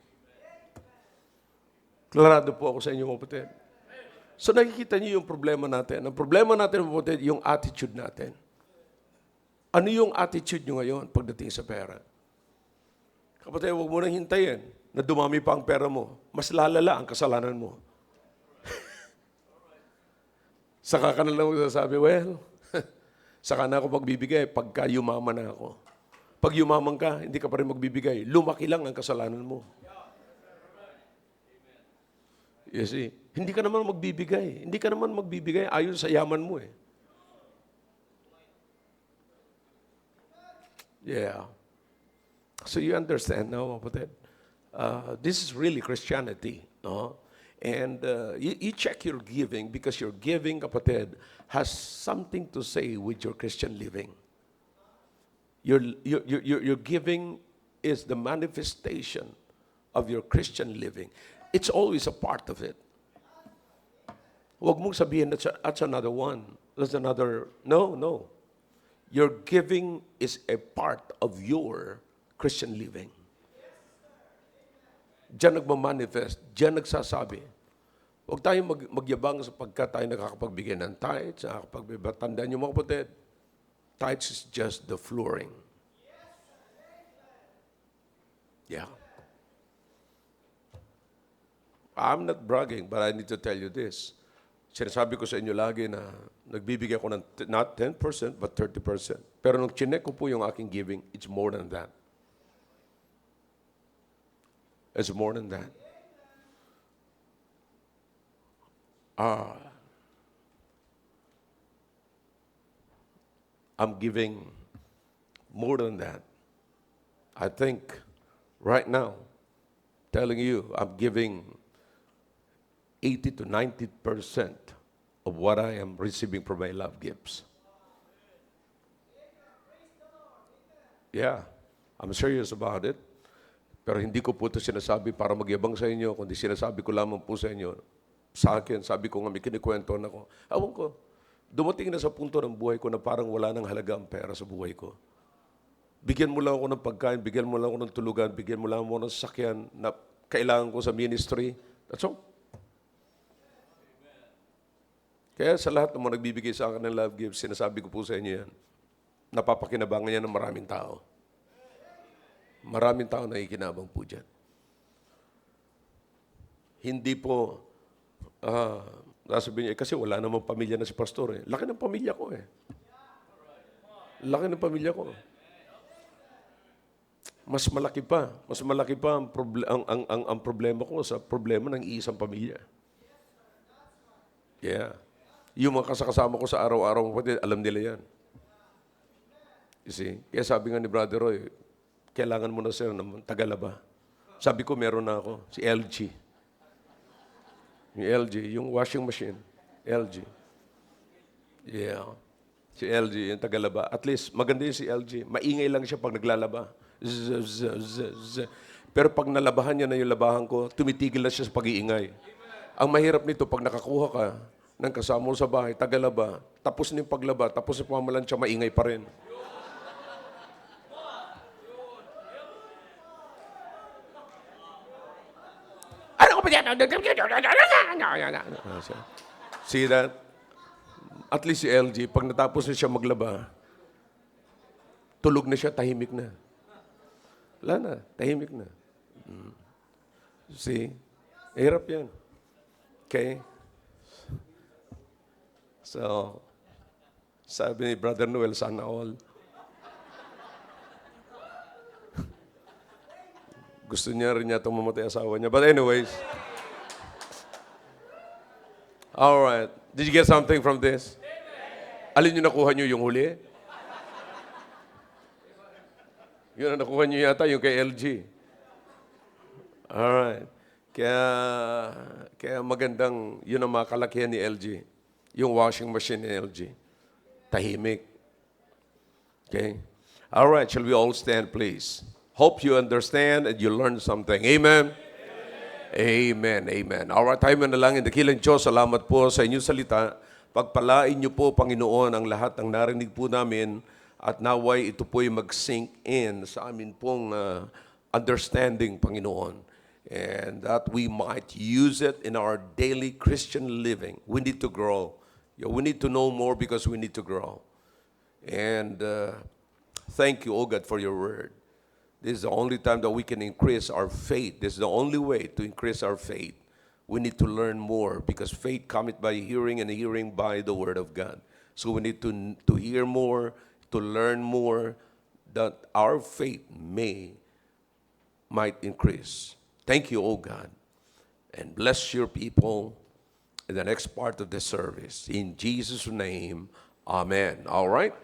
Klarado po ako sa inyo, mga kapatid. So nakikita niyo yung problema natin. Ang problema natin, mga kapatid, yung attitude natin. Ano yung attitude nyo ngayon pagdating sa pera? Kapatid, huwag mo nang hintayin na dumami pa ang pera mo. Mas lalala ang kasalanan mo. Saka ka na lang magsasabi, well, saka na ako magbibigay pagka yumaman na ako. Pag yumaman ka, hindi ka pa rin magbibigay. Lumaki lang ang kasalanan mo. You see, hindi ka naman magbibigay. Hindi ka naman magbibigay ayon sa yaman mo eh. Yeah. So you understand now, kapatid? This is really Christianity. No? And you check your giving because your giving, kapatid, has something to say with your Christian living. Your giving is the manifestation of your Christian living. It's always a part of it. Huwag mong sabihin that's another one. That's another. No. Your giving is a part of your Christian living. Diyan nagmamanifest, diyan nagsasabi. Huwag tayong magyabang sapagkat tayo nakakapagbigay ng tithes, nakakapagbigay. Tandaan niyo mga kapatid, Tithes is just the flooring. Yeah. I'm not bragging, but I need to tell you this. Sinasabi ko sa inyo lagi na nagbibigay ako ng not 10%, but 30%. Pero nung chinek ko po yung aking giving, it's more than that. It's more than that. I'm giving more than that. I think right now, telling you, I'm giving 80 to 90% of what I am receiving from my love gifts. Yeah, I'm serious about it. Pero hindi ko po ito sinasabi para magyabang sa inyo, kundi sinasabi ko lamang po sa inyo, sa akin, sabi ko nga, may kinikwentuhan ako. Awan ko, dumating na sa punto ng buhay ko na parang wala nang halaga ang pera sa buhay ko. Bigyan mo lang ako ng pagkain, bigyan mo lang ako ng tulugan, bigyan mo lang ako ng sasakyan na kailangan ko sa ministry. That's all. Kaya sa lahat ng mga nagbibigay sa akin ng love gifts, sinasabi ko po sa inyo yan, napapakinabangan yan ng maraming tao. Maraming tao nakikinabang po dyan. Hindi po, sasabihin niya, kasi wala namang pamilya na si pastor eh. Laki ng pamilya ko eh. Laki ng pamilya ko. Mas malaki pa ang problema ko sa problema ng iisang pamilya. Yeah. Yung mga kasakasama ko sa araw-araw, alam nila yan. You see? Kaya sabi nga ni Brother Roy, kailangan mo na sir ng tagalaba. Sabi ko, meron na ako. Si LG. Yung LG, yung washing machine. LG. Yeah. Si LG, yung tagalaba. At least, maganda yun si LG. Maingay lang siya pag naglalaba. Pero pag nalabahan niya na yung labahan ko, tumitigil na siya sa pag-iingay. Ang mahirap nito, pag nakakuha ka ng kasama mo sa bahay, tagalaba, tapos na yung paglaba, tapos yung pamalansya, maingay pa rin. See that? At least si LG, pag natapos na siya maglaba, tulog na siya, tahimik na. Wala na, tahimik na. See? Hirap yan. Okay? So, sabi ni Brother Noel, sana all. Gusto niya rin niya itong mamatay asawa niya. But anyways. All right. Did you get something from this? Alin yung nakuha niyo yung huli? Yun ang nakuha niyo yata, yung kay LG. All right. Kaya magandang, yun ang mga kalakihan ni LG. Yung washing machine ni LG. Tahimik. Okay? All right. Shall we all stand, please? Hope you understand and you learn something. Amen? Amen. Amen. All right, tayo manalangin. Dakilang Diyos, salamat po sa inyong salita. Pagpalain niyo po, Panginoon, ang lahat ng narinig po namin at naway ito po'y mag-sink in sa amin pong understanding, Panginoon. And that we might use it in our daily Christian living. We need to grow. We need to know more because we need to grow. And thank you, O God, for your word. This is the only time that we can increase our faith. This is the only way to increase our faith. We need to learn more because faith cometh by hearing and hearing by the word of God. So we need to hear more, to learn more, that our faith might increase. Thank you, O God, and bless your people in the next part of the service. In Jesus' name, amen. All right?